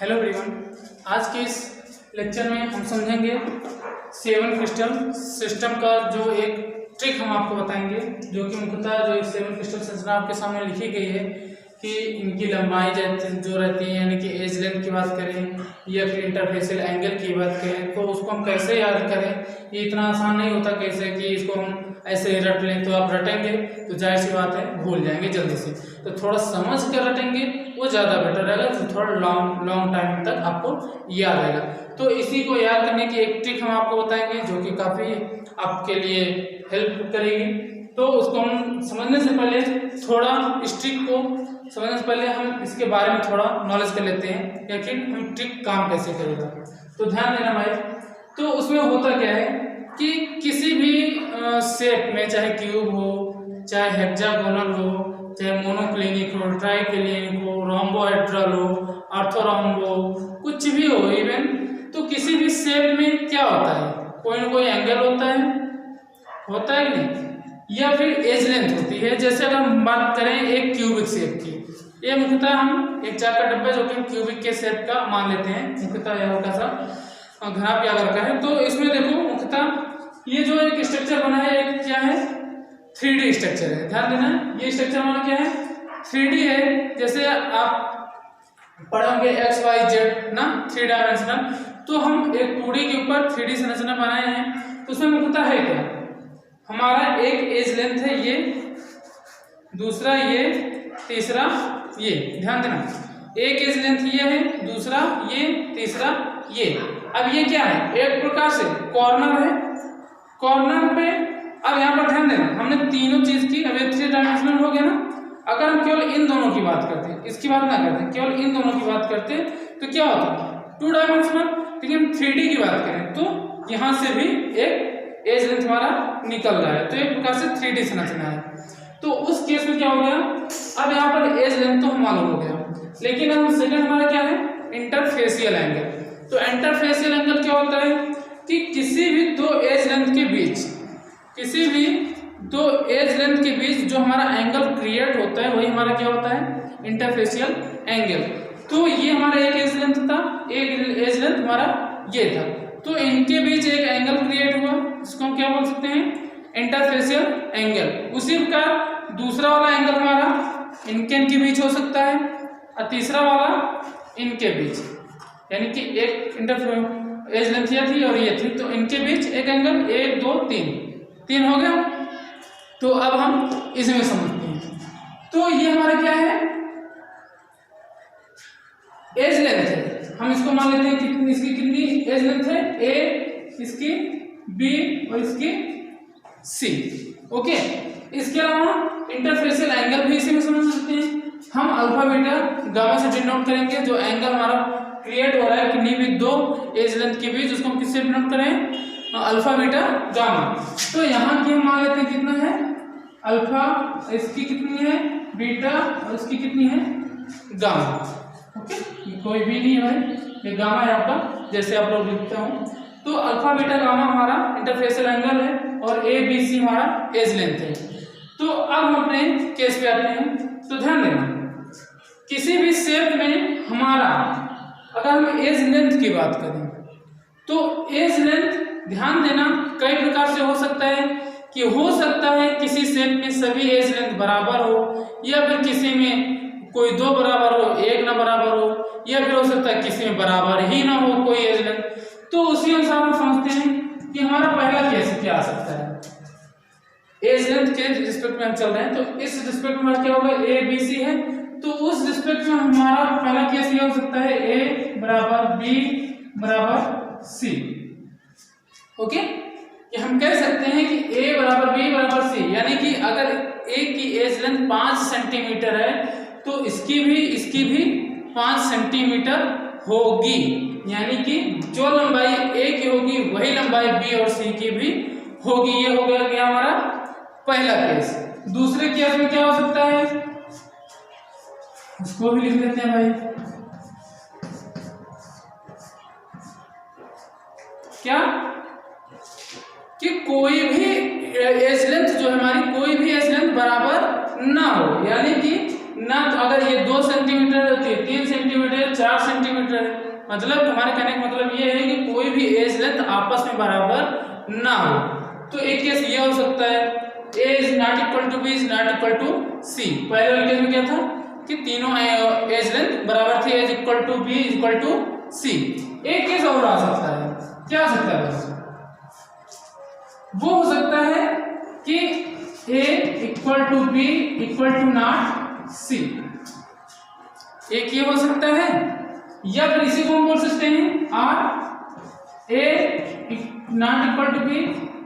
Hello everyone, आज के इस लेक्चर में हम समझेंगे 7 क्रिस्टल सिस्टम का जो एक ट्रिक हम आपको बताएंगे, जो कि मुख्यतः जो 7 क्रिस्टल संरचना आपके सामने लिखी गई है कि इनकी लंबाई जो रहती है, यानी कि एज लेंथ की बात करें या फिर इंटरफेशियल एंगल की बात करें, तो उसको हम कैसे याद करें। ये इतना आसान नहीं होता कैसे कि इसको हम ऐसे रट लें। तो आप रटेंगे तो जाहिर सी बात है भूल जाएंगे जल्दी से, तो थोड़ा समझ कर रटेंगे वो ज़्यादा बेटर रहेगा, तो थोड़ा लॉन्ग टाइम तक आपको याद आएगा। तो इसी को याद करने की एक ट्रिक हम आपको बताएंगे जो कि काफ़ी आपके लिए हेल्प करेगी। तो उसको हम समझने से पहले, थोड़ा इस ट्रिक को समझने से पहले हम इसके बारे में थोड़ा नॉलेज कर लेते हैं कि आखिर हम ट्रिक काम कैसे करेगा। तो ध्यान देना भाई। तो उसमें होता क्या है कि किसी भी शेप में, चाहे क्यूब हो, चाहे हेक्सागोनल हो, चाहे मोनोक्लिनिक हो, ट्राइक्लिनिक हो, रोम्बोहेड्रल हो, ऑर्थोरोम्बो, कुछ भी हो इवन, तो किसी भी शेप में क्या होता है, कोई ना कोई एंगल होता है कि नहीं, या फिर एज लेंथ होती है। जैसे अगर हम बात करें एक क्यूबिक शेप की, ये मुख्यतः हम एक चार का डब्बा जो कि क्यूबिक के शेप का मान लेते हैं, मुख्यतः यह हल्का सा घना प्याग रखा है। तो इसमें देखो मुख्यतः ये जो एक स्ट्रक्चर बना है, एक क्या है 3D स्ट्रक्चर है। ध्यान देना, ये स्ट्रक्चर हमारा क्या है 3D है। जैसे आप पढ़ोगे XYZ ना 3 डायमेंशनल, तो हम एक 2D के ऊपर 3D संरचना बनाए हैं। तो उसमें मुख्यतः है क्या, हमारा एक एज लेंथ है ये, दूसरा ये, तीसरा ये। ध्यान देना, एक एज लेंथ ये है, दूसरा ये, तीसरा ये। अब ये क्या है, एक प्रकार से कॉर्नर है। कॉर्नर पे अब यहाँ पर ध्यान देना, हमने तीनों चीज की, अब ये 3 डायमेंशनल हो गया ना। अगर हम केवल इन दोनों की बात करते हैं, इसकी बात ना करते, केवल इन दोनों की बात करते, तो क्या होता है 2 डायमेंशनल। लेकिन 3D की बात करें तो यहाँ से भी एक एज लेंथ हमारा निकल रहा है, तो एक प्रकार से 3D संरचना है। तो उस केस में क्या हो गया, अब यहाँ पर एज लेंथ तो हम मालूम हो गया, लेकिन अब सेकंड हमारा क्या है इंटरफेशियल एंगल। तो इंटरफेशियल एंगल क्या होता है कि किसी भी दो एज लेंथ के बीच, किसी भी दो एज लेंथ के बीच जो हमारा एंगल क्रिएट होता है, वही हमारा क्या होता है इंटरफेशियल एंगल। तो ये हमारा एक एज लेंथ था, एक एज लेंथ हमारा ये था, तो इनके बीच एक एंगल क्रिएट हुआ, इसको हम क्या बोल सकते हैं इंटरफेशियल एंगल। उसी प्रकार दूसरा वाला एंगल हमारा इनके बीच हो सकता है, और तीसरा वाला इनके बीच, यानी कि एक एज लेंथ ये थी और ये थी, तो इनके बीच एक एंगल 1 2 3 हो गया। तो अब हम इसमें समझते हैं, तो ये हमारा क्या है एज लेंथ है। हम इसको मान लेते हैं कि इसकी कितनी एज लेंथ है, A, इसकी B और इसकी C। ओके, इसके अलावा इंटरफेशियल एंगल भी इसी में समझ सकते हैं। हम अल्फा बीटा गामा से डिनोट करेंगे जो एंगल हमारा क्रिएट हो रहा है किन्हीं भी दो एज लेंथ के बीच, उसको हम किससे डिनोट करें अल्फा बीटा गामा। तो यहाँ की हम मान लेते हैं कितना है अल्फा, इसकी कितनी है बीटा और इसकी कितनी है गामा। ओके, कोई भी नहीं है भाई, ये गामा है आपका, जैसे आप लोग लिखते हो। तो अल्फा बीटा गामा हमारा इंटरफेशियल एंगल है और ABC हमारा एज लेंथ है। तो अब हम अपने केस पे आते हैं। तो ध्यान देना, किसी भी शेप में हमारा अगर हम एज लेंथ की बात करें, तो एज लेंथ ध्यान देना कई प्रकार से हो सकता है कि हो सकता है किसी शेप में सभी एज लेंथ बराबर हो, या फिर किसी में कोई 2 बराबर हो, 1 ना बराबर हो, या फिर हो सकता है किसी में बराबर ही ना हो कोई एज लेंथ। तो उसी अनुसार हम समझते हैं कि हमारा पहला केस क्या आ सकता है, एज लेंथ के रिस्पेक्ट में हम चल रहे हैं, तो इस रिस्पेक्ट में क्या होगा ABC है, तो उस रिस्पेक्ट में हमारा पहला केस ये हो सकता है A बराबर B बराबर C। ओके, कि हम कह सकते हैं कि A बराबर B बराबर C, यानी कि अगर A की एज लेंथ 5 सेंटीमीटर है तो इसकी भी 5 सेंटीमीटर होगी, यानी कि जो लंबाई A की होगी वही लंबाई B और C की भी होगी। ये हो गया क्या हमारा पहला केस। दूसरे केस में क्या हो सकता है, उसको भी लिख लेते हैं भाई, क्या कि कोई भी एज लेंथ जो हमारी, कोई भी एज लेंथ बराबर ना हो, यानी कि ना तो अगर ये 2 सेंटीमीटर है तो 3 सेंटीमीटर 4 सेंटीमीटर है, मतलब हमारे कहने का मतलब ये है कि कोई भी एज लेंथ आपस में बराबर ना हो। तो एक केस ये हो सकता है a is not equal to b is not equal to c। पहले वाले केस में क्या था कि तीनों एज लेंथ बराबर थी, a is equal to b is equal to c। एक केस और आ सकता है, क्या हो सकता है वो हो सकता है कि a equal to b equal to not c। एक ये हो सकता है, या फिर इसी को हम बोल सकते हैं r a not equal to b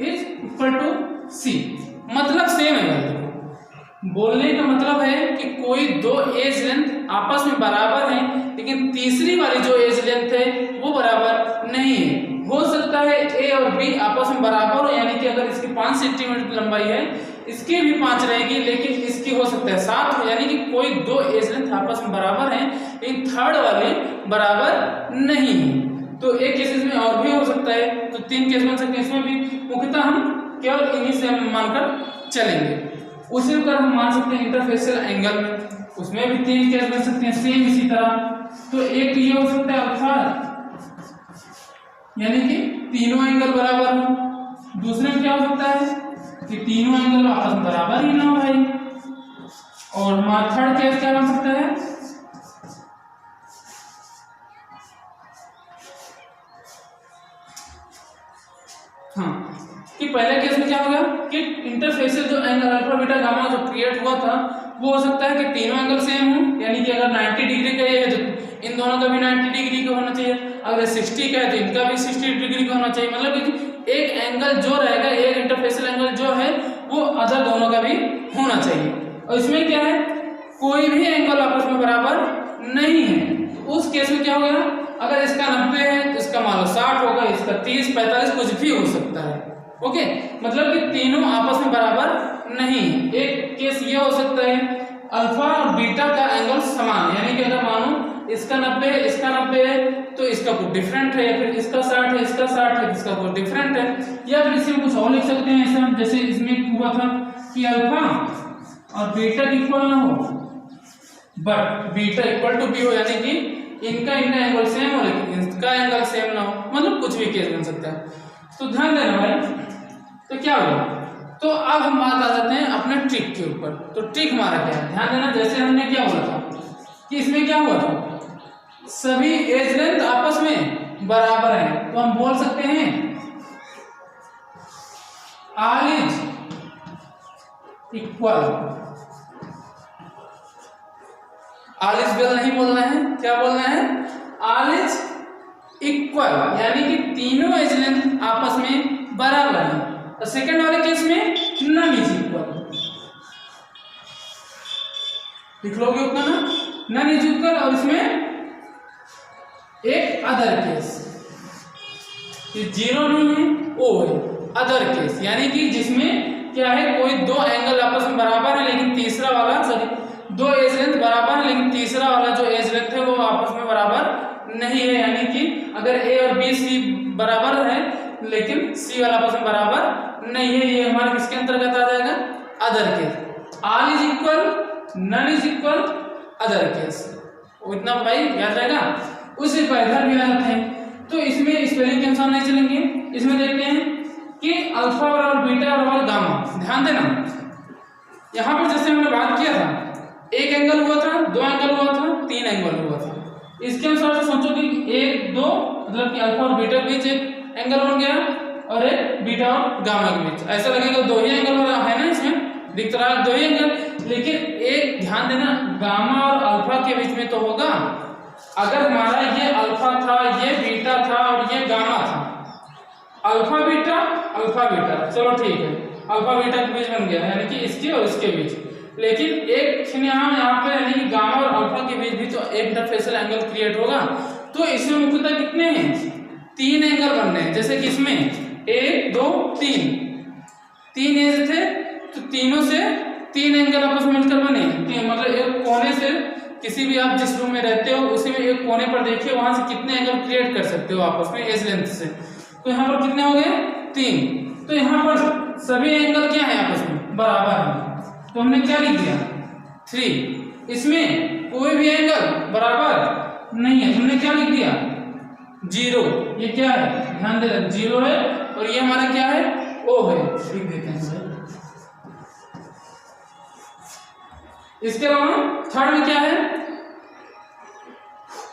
is equal to c। मतलब सेम है भाई। देखो बोलने का मतलब है कि कोई दो एज लेंथ आपस में बराबर हैं, लेकिन तीसरी वाली जो एज लेंथ है वो बराबर नहीं है। हो सकता है ए और बी आपस में बराबर हो, यानी कि अगर इसकी 5 सेंटीमीटर लंबाई है इसकी भी 5 रहेगी, लेकिन इसकी हो सकता है 7 हो, यानी कि कोई दो एज लेंथ आपस में बराबर हैं लेकिन थर्ड वाले बराबर नहीं है। तो एक केसेस में और भी हो सकता है, तो 3 केस बन सकते हैं। इसमें भी मुख्यतः हम केवल इन्हीं से मानकर चलेंगे। उसी प्रकार हम मान सकते हैं इंटरफेसियल एंगल, उसमें भी 3 केस बन सकते हैं सेम इसी तरह। तो एक ये हो सकता है अल्फा, यानी कि तीनों एंगल बराबर हो। दूसरे में क्या हो सकता है कि तीनों एंगल आपस में बराबर ही ना हो भाई। और हमारा थर्ड केस क्या बन सकता है, हाँ, कि पहले केस में क्या होगा कि इंटरफेसियल जो एंगल अल्फा बीटा गामा जो क्रिएट हुआ था वो हो सकता है कि तीनों एंगल सेम हो, यानी कि अगर 90 डिग्री का ये है तो इन दोनों का भी 90 डिग्री का होना चाहिए, अगर 60 का है तो इनका भी 60 डिग्री का होना चाहिए। मतलब कि एक एंगल जो रहेगा, एक इंटरफेसियल एंगल जो है वो अदर दोनों का भी होना चाहिए। और इसमें क्या है, कोई भी एंगल आपस में बराबर नहीं है। तो उस केस में क्या हो गया, अगर इसका 90 है तो इसका मान लो 60 होगा, इसका 30 45 कुछ भी हो सकता है। ओके, मतलब कि तीनों आपस में बराबर नहीं। एक केस ये हो सकता है अल्फा और बीटा का एंगल समान, यानी कि अगर मानो इसका 90 है इसका 90 है तो इसका कुछ डिफरेंट है, या फिर इसका 60 है इसका 60 है इसका कुछ डिफरेंट है। या फिर इसी में कुछ और लिख सकते हैं ऐसा, जैसे इसमें हुआ था कि अल्फा और बीटा इक्वल ना हो but beta equal to b हो, यानी कि इनका एंगल सेम हो लेकिन इसका एंगल सेम ना हो। मतलब कुछ भी केस बन सकता है। तो ध्यान देना भाई। तो क्या होगा, तो अब हम बात आ जाते हैं अपने ट्रिक के ऊपर। तो ट्रिक हमारा क्या है, ध्यान देना। जैसे हमने क्या बोला था कि इसमें क्या हुआ था, सभी एज लेंथ आपस में बराबर है, तो हम बोल सकते हैं all is equal. All is well नहीं बोलना है, क्या बोलना है, ऑल इज इक्वल, यानी कि तीनों एज लेंथ आपस में बराबर है। तो सेकंड वाले केस में नन इज इक्वल लिख लोगे उतना ना, नन इज इक्वल। और इसमें एक अदर केस, ये जीरो नहीं है ओ है, अदर केस, यानी कि जिसमें क्या है कोई दो एंगल आपस में बराबर है लेकिन तीसरा वाला सॉरी दो एज लेंथ बराबर है लेकिन तीसरा वाला जो एज लेंथ है वो आपस में बराबर नहीं है। यानी कि अगर ए और बी सी बराबर है लेकिन सी वाला आपस में बराबर नहीं है, ये हमारे किसके अंतर्गत आ जाएगा, other case. All is equal, none is equal, other case. इतना भाई याद रहेगा। उसी पर इधर भी आ जाते हैं। तो इसमें स्पेलिंग के अनुसार नहीं चलेंगे। इसमें देखते हैं कि अल्फा और बीटा और गामा। ध्यान देना, यहाँ पर जैसे हमने बात किया था एक एंगल हुआ था, दो एंगल हुआ था, तीन एंगल हुआ था। इसके अनुसार से सोचो कि एक दो मतलब कि अल्फा और बीटा के बीच एक एंगल बन गया और एक बीटा और गामा के बीच। ऐसा लगेगा दो ही एंगल है ना, इसमें दिख रहा है दो ही एंगल, लेकिन एक ध्यान देना गामा और अल्फा के बीच में तो होगा। अगर हमारा ये अल्फा था, ये बीटा था और ये गामा था, अल्फा बीटा चलो ठीक है, अल्फा बीटा के बीच बन गया यानी कि इसके और इसके बीच। लेकिन एक यहाँ पे यानी कि गामा और अल्फा के बीच भी तो एक इंटरफेसियल एंगल क्रिएट होगा। तो इसमें मुख्यतः कितने हैं, तीन एंगल बनने हैं। जैसे कि इसमें एक दो तीन एज थे तो तीनों से तीन एंगल आपस में मिलकर बने। मतलब एक कोने से किसी भी आप जिस रूम में रहते हो उसी में एक कोने पर देखिए वहां से कितने एंगल क्रिएट कर सकते हो आपस में एज लेंथ से। तो यहाँ पर कितने हो गए, तीन। तो यहाँ पर सभी एंगल क्या है आपस में बराबर है, तो हमने क्या लिख दिया 3। इसमें कोई भी एंगल बराबर नहीं है, हमने क्या लिख दिया जीरो, ये क्या है ध्यान देना, जीरो है, और ये हमारा क्या है ओ है, लिख देते हैं भाई। इसके अलावा थर्ड में क्या है,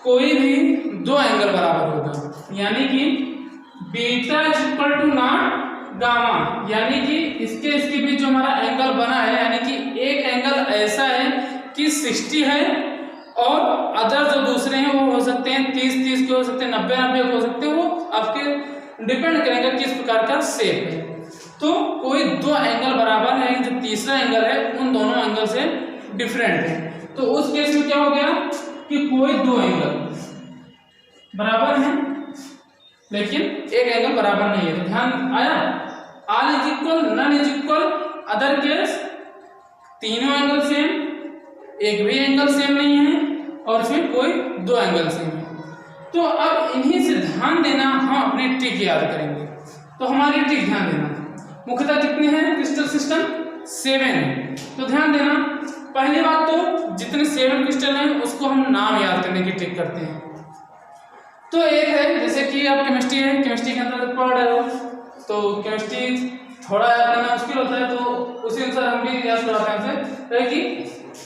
कोई भी दो एंगल बराबर होगा, यानी कि beta is equal to not gamma, यानी कि इसके बीच जो हमारा एंगल बना है, यानी कि एक एंगल ऐसा है कि 60 है, और अदर जो दूसरे हैं वो हो सकते हैं 30-30 के हो सकते हैं, 90-90 के हो सकते हैं, वो आपके डिपेंड करेगा किस प्रकार का शेप है। तो कोई दो एंगल बराबर है, जो तीसरा एंगल है उन दोनों एंगल से डिफरेंट है, तो उस केस में क्या हो गया कि कोई दो एंगल बराबर है लेकिन एक एंगल बराबर नहीं है, तो ध्यान आया, all is equal, none is equal, other case तीनों एंगल सेम, एक भी एंगल सेम नहीं है, और फिर कोई दो एंगल सेम है। तो अब इन्हीं से ध्यान देना हम अपने ट्रिक याद करेंगे। तो हमारी ट्रिक ध्यान देना, मुख्यतः कितने हैं क्रिस्टल सिस्टम, 7 है। तो ध्यान देना, पहली बात तो जितने 7 क्रिस्टल हैं उसको हम नाम याद करने की ट्रिक करते हैं। तो एक है, जैसे कि आप केमिस्ट्री है, केमिस्ट्री के अंदर पढ़ रहे हो, तो केमिस्ट्री थोड़ा याद करना मुश्किल होता है, तो उसी अनुसार हम भी याद करवाते हैं आपसे कि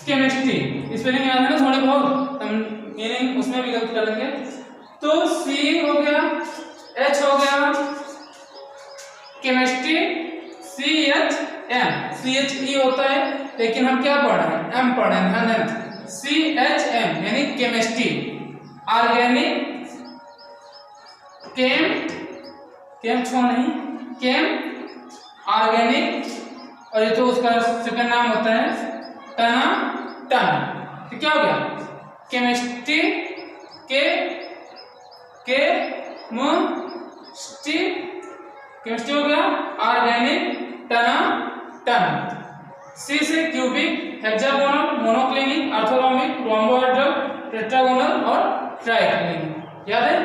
केमिस्ट्री स्पेलिंग याद है ना, थोड़ी बहुत मीनिंग उसमें भी गलत करेंगे। तो सी हो गया, एच हो गया, केमिस्ट्री CHM, CHE होता है, लेकिन हम क्या पढ़ रहे हैं, एम पढ़ रहे हैं, ध्यान देना, CHM यानी केमिस्ट्री, ऑर्गेनिक, केम छो नहीं, केम, ऑर्गेनिक, और ये तो उसका सेकंड नाम होता है टन। तो क्या हो गया, केमिस्ट्री केमिस्ट्री हो गया, ऑर्गेनिक, टन। सी से cubic, hexagonal, monoclinic, orthogonal, rhombohedral, tetragonal और ट्राइक्लिनिक। याद है,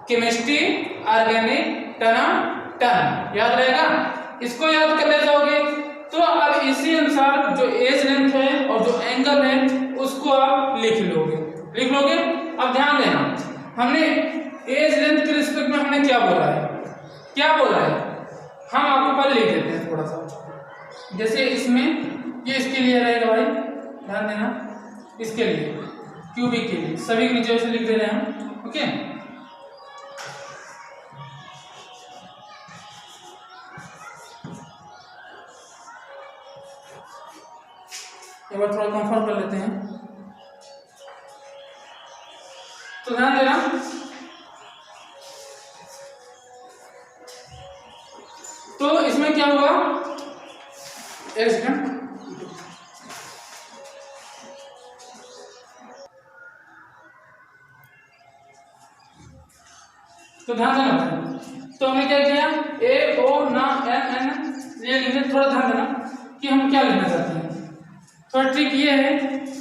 केमिस्ट्री, ऑर्गेनिक, टन याद रहेगा, इसको याद कर ले जाओगे। तो अब इसी अनुसार जो एज लेंथ है और जो एंगल है उसको आप लिख लोगे। अब ध्यान देना, हमने एज लेंथ के रिस्पेक्ट में हमने क्या बोला है, हम आपको पहले लिख देते हैं थोड़ा सा। जैसे इसमें ये इसके लिए रहेगा भाई, ध्यान देना, इसके लिए क्यूबिक के लिए सभी के नीचे से लिख दे रहे हैं, ओके। एक बार थोड़ा कंफर्म कर लेते हैं, तो ध्यान देना, तो इसमें क्या हुआ, एक सेकंड, तो ध्यान देना, तो हमने क्या किया, ए ओ ना एन एन ये लिखने, थोड़ा ध्यान देना कि हम क्या लिखना चाहते हैं। थोड़ा ट्रिक ये है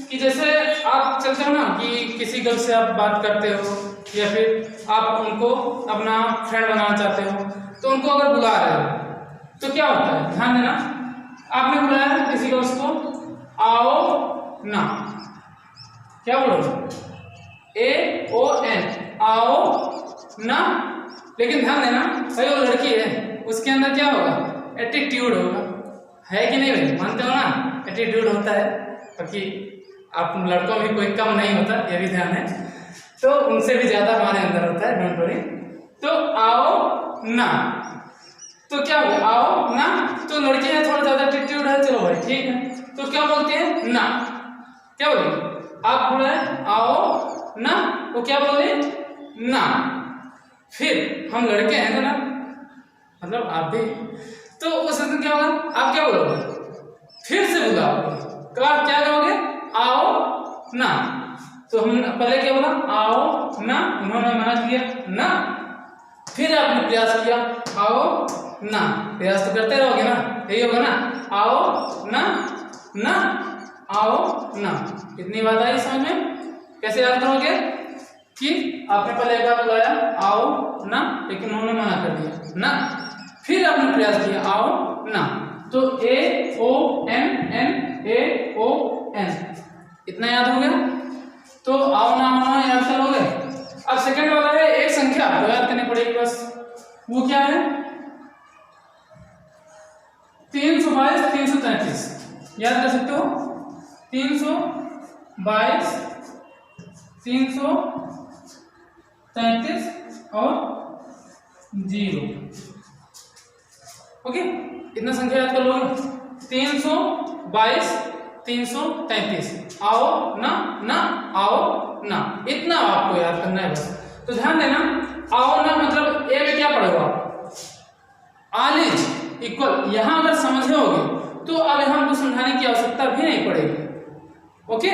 कि जैसे आप चलते हो ना कि किसी गर्ल से आप बात करते हो या फिर आप उनको अपना फ्रेंड बनाना चाहते हो, तो उनको अगर बुला रहे हो तो क्या होता है, ध्यान देना, आपने बुलाया किसी गर्ल्स को, आओ ना, क्या बोलोगे, ए ओ एन, आओ ना, लेकिन ध्यान देना भाई वो लड़की है, उसके अंदर क्या होगा, एटीट्यूड होगा, है कि नहीं भाई, मानते हो ना, एटीट्यूड होता है, क्योंकि आप लड़कों में कोई कम नहीं होता, ये भी ध्यान है, तो उनसे भी ज्यादा हमारे अंदर होता है, डोंट वरी। तो आओ ना, तो क्या हो, आओ ना, तो लड़की है थोड़ा ज्यादा एटीट्यूड है, चलो भाई ठीक है, तो क्या बोलते हैं, ना, क्या बोलेंगे, आप बोल रहे हैं आओ ना, वो क्या बोले, ना, फिर हम लड़के हैं तो ना, मतलब आप भी, तो उस समय क्या होगा, आप क्या बोलोगे, फिर से बुलाओगे, आप क्या करोगे, आओ ना, तो हम पहले क्या बोला, आओ ना, उन्होंने मना किया ना, फिर आपने प्रयास किया, आओ ना, प्रयास तो करते रहोगे ना, यही होगा ना, आओ ना, ना, आओ ना, इतनी बात आई समझ में, कैसे याद करोगे कि आपने पहले एक बार बुलाया आओ ना, लेकिन उन्होंने मना कर दिया ना, फिर आपने प्रयास किया आओ ना, तो ए ओ एन एन, ए ओ एन, इतना याद हो गया। तो आओ ना याद करोगे। अब सेकंड वाला है एक वो क्या है 322 333, याद कर सकते हो 322 333 और 0। ओके, इतना संख्या याद कर लो 322 333, आओ ना ना आओ ना, इतना आपको याद करना है बस। तो ध्यान देना, आओ ना मतलब ए में क्या पढ़ेगा आप, ऑल इज इक्वल, यहां अगर समझ लोगे तो अब यहां हमको समझाने की आवश्यकता भी नहीं पड़ेगी। ओके,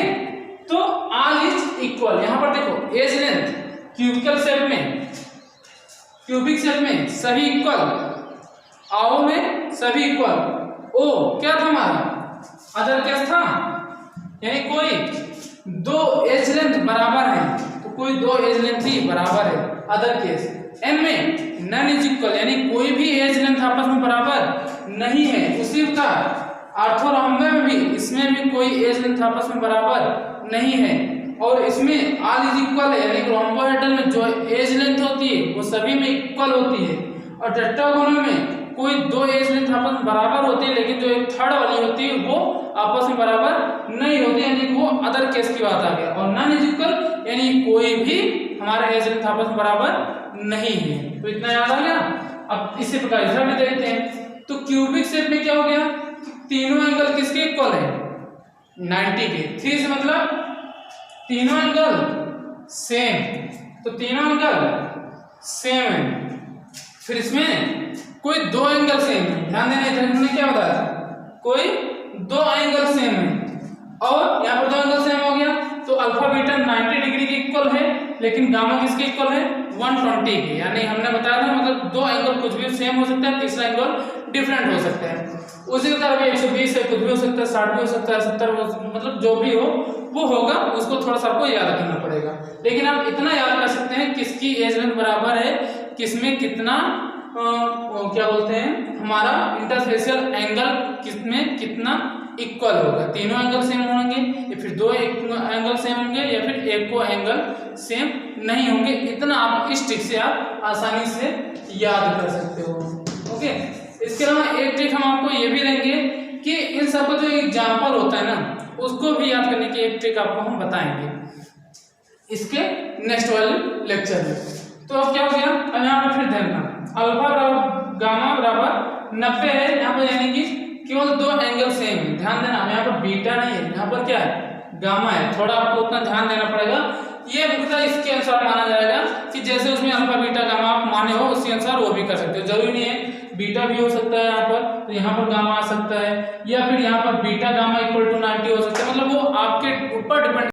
तो ऑल इज इक्वल, यहां पर देखो एज लेंथ क्यूबिकल शेप में, क्यूबिक शेप में सभी इक्वल, आओ में सभी इक्वल, ओ क्या था हमारा अदर केस था, यानी कोई दो एज लेंथ बराबर है तो कोई दो एज लेंथ ही बराबर है अदर केस। एम में नन इज इक्वल, यानी कोई भी एज लेंथ आपस में बराबर नहीं है। उसी का ऑर्थोरॉम्बे में भी, इसमें भी कोई एज लेंथ आपस में बराबर नहीं है। और इसमें ऑल इज इक्वल है, यानी रोम्बोहेड्रल में जो एज लेंथ होती है वो सभी में इक्वल होती है। और टेट्रागोनल में कोई दो एज लेंथ आपस में बराबर होती है, लेकिन जो एक थर्ड वाली होती है वो आपस में बराबर नहीं होती, यानी वो अदर केस की बात आ गया। और नॉन इज इक्वल यानी कोई भी हमारा एज लेंथ आपस में बराबर नहीं है। तो इतना याद आ गया। अब इसी प्रकार इधर में देखते हैं, तो क्यूबिक शेप में क्या हो गया, तीनों एंगल किसके इक्वल है 90 के। 3 से मतलब तीनों एंगल सेम, तो तीनों एंगल सेम है। फिर इसमें कोई दो एंगल सेम है, ध्यान देना इधर हमने क्या बताया था, कोई दो एंगल सेम है। और यहाँ पर दो एंगल सेम हो गया तो अल्फा बीटा 90 डिग्री के इक्वल है, लेकिन गामा किसके इक्वल है 120 के। यानी हमने बताया था मतलब दो एंगल कुछ भी सेम हो सकता है, तीसरा एंगल डिफरेंट हो सकता है। उसी तरह 120 है, कुछ भी हो सकता है, 60 भी हो सकता है, 70 मतलब जो भी हो वो होगा, उसको थोड़ा सा आपको याद करना पड़ेगा। लेकिन आप इतना याद कर सकते हैं किसकी एज लेंथ बराबर है, किसमें कितना क्या बोलते हैं हमारा इंटरफेशियल एंगल किसमें कितना इक्वल होगा। तीनों एंगल सेम होंगे या फिर दो एंगल सेम होंगे या फिर एक को एंगल सेम नहीं होंगे। इतना आप इस ट्रिक से आप आसानी से याद कर सकते हो। ओके, इसके अलावा एक ट्रिक हम आपको ये भी देंगे कि इन सबका जो एग्जाम्पल होता है ना उसको भी याद करने की एक ट्रिक आपको हम बताएंगे इसके नेक्स्ट वाले लेक्चर में। तो अब क्या हो गया, अब यहाँ पर फिर देखना अल्फा बराबर गामा बराबर 90 है यहाँ पर, यानी कि केवल दो एंगल सेम है। ध्यान देना यहाँ पर बीटा नहीं है, यहाँ पर क्या है गामा है। थोड़ा आपको उतना ध्यान देना पड़ेगा। ये मुद्दा इसके अनुसार माना जाएगा कि जैसे उसमें अल्फा बीटा गामा आप माने हो उसी अनुसार वो भी कर सकते हो। जरूरी नहीं है बीटा भी हो सकता है यहाँ पर, तो यहाँ पर गामा आ सकता है, या फिर यहाँ पर बीटा गामा इक्वल टू 90 हो सकता है। मतलब वो आपके ऊपर डिपेंड